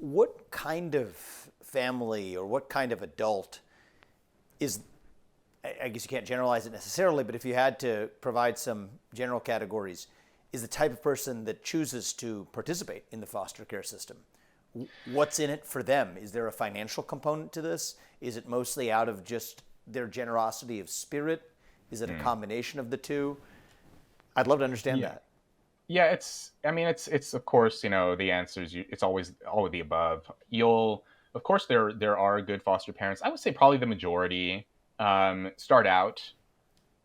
What kind of family or what kind of adult is, I guess you can't generalize it necessarily, but if you had to provide some general categories, is the type of person that chooses to participate in the foster care system? What's in it for them? Is there a financial component to this? Is it mostly out of just their generosity of spirit? Is it a combination of the two? I'd love to understand Yeah. that. Yeah, it's of course, the answers it's always all of the above. Of course there are good foster parents. I would say probably the majority start out,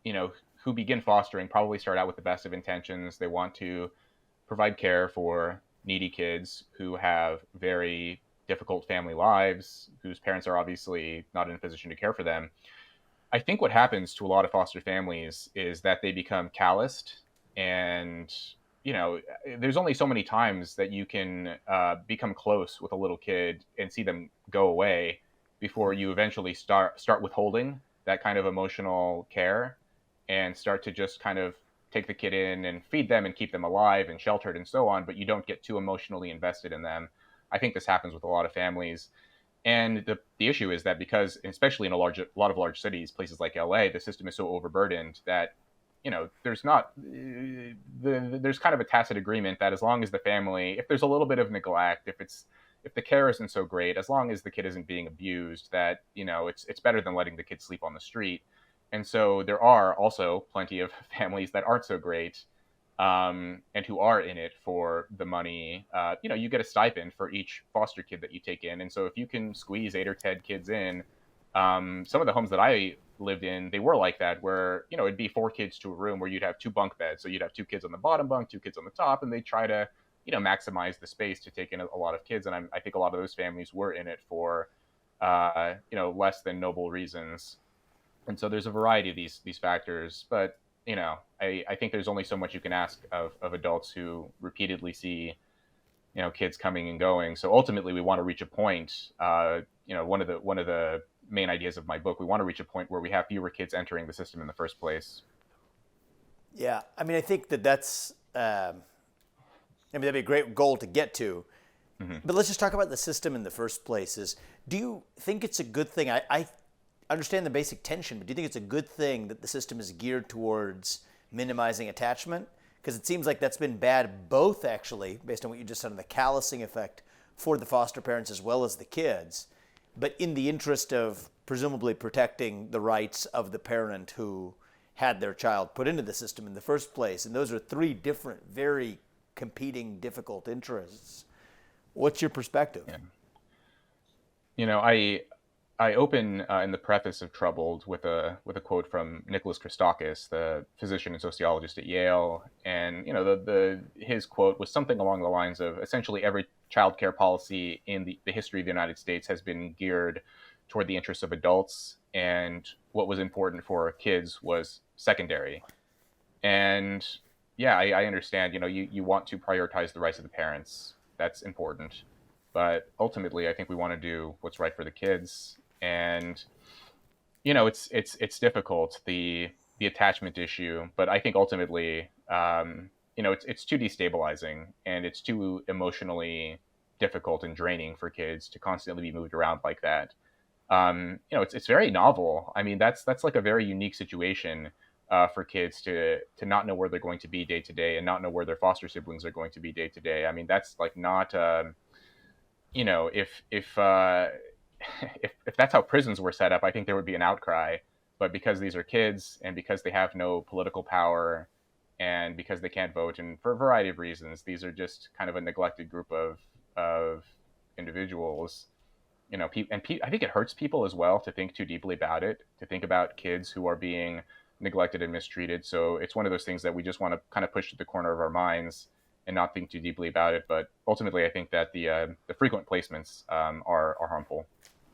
you know, who begin fostering probably start out with the best of intentions. They want to provide care for needy kids who have very difficult family lives, whose parents are obviously not in a position to care for them. I think what happens to a lot of foster families is that they become calloused, and there's only so many times that you can become close with a little kid and see them go away before you eventually start withholding that kind of emotional care and start to just kind of take the kid in and feed them and keep them alive and sheltered and so on, but you don't get too emotionally invested in them. I think this happens with a lot of families. And the issue is that because, especially in a lot of large cities, places like LA, the system is so overburdened that there's not there's kind of a tacit agreement that as long as the family, if there's a little bit of neglect, if the care isn't so great, as long as the kid isn't being abused, that it's better than letting the kid sleep on the street. And so there are also plenty of families that aren't so great, and who are in it for the money. You get a stipend for each foster kid that you take in, and so if you can squeeze 8 or 10 kids in, some of the homes that I lived in, they were like that, where it'd be 4 kids to a room where you'd have 2 bunk beds, so you'd have 2 kids on the bottom bunk, 2 kids on the top, and they try to maximize the space to take in a lot of kids. And I think a lot of those families were in it for less than noble reasons. And so there's a variety of these factors, but I think there's only so much you can ask of adults who repeatedly see kids coming and going. So ultimately, we want to reach a point. One of the main ideas of my book, we want to reach a point where we have fewer kids entering the system in the first place. Yeah, I mean, I think that's, I mean, that'd be a great goal to get to. Hmm. But let's just talk about the system in the first place. Do you think it's a good thing? I understand the basic tension, but do you think it's a good thing that the system is geared towards minimizing attachment? Because it seems like that's been bad both, actually, based on what you just said, on the callousing effect for the foster parents as well as the kids, but in the interest of presumably protecting the rights of the parent who had their child put into the system in the first place. And those are three different, very competing, difficult interests. What's your perspective? Yeah. I open in the preface of Troubled with a quote from Nicholas Christakis, the physician and sociologist at Yale, and the his quote was something along the lines of essentially every child care policy in the history of the United States has been geared toward the interests of adults, and what was important for kids was secondary. And yeah, I understand. You want to prioritize the rights of the parents. That's important, but ultimately, I think we want to do what's right for the kids. And it's difficult, the attachment issue, but I think ultimately, it's too destabilizing and it's too emotionally difficult and draining for kids to constantly be moved around like that. It's very novel. I mean, that's like a very unique situation for kids to not know where they're going to be day to day and not know where their foster siblings are going to be day to day. I mean, that's like not if if that's how prisons were set up, I think there would be an outcry. But because these are kids and because they have no political power and because they can't vote, and for a variety of reasons, these are just kind of a neglected group of individuals. I think it hurts people as well to think too deeply about it, to think about kids who are being neglected and mistreated. So it's one of those things that we just want to kind of push to the corner of our minds and not think too deeply about it. But ultimately, I think that the frequent placements are harmful.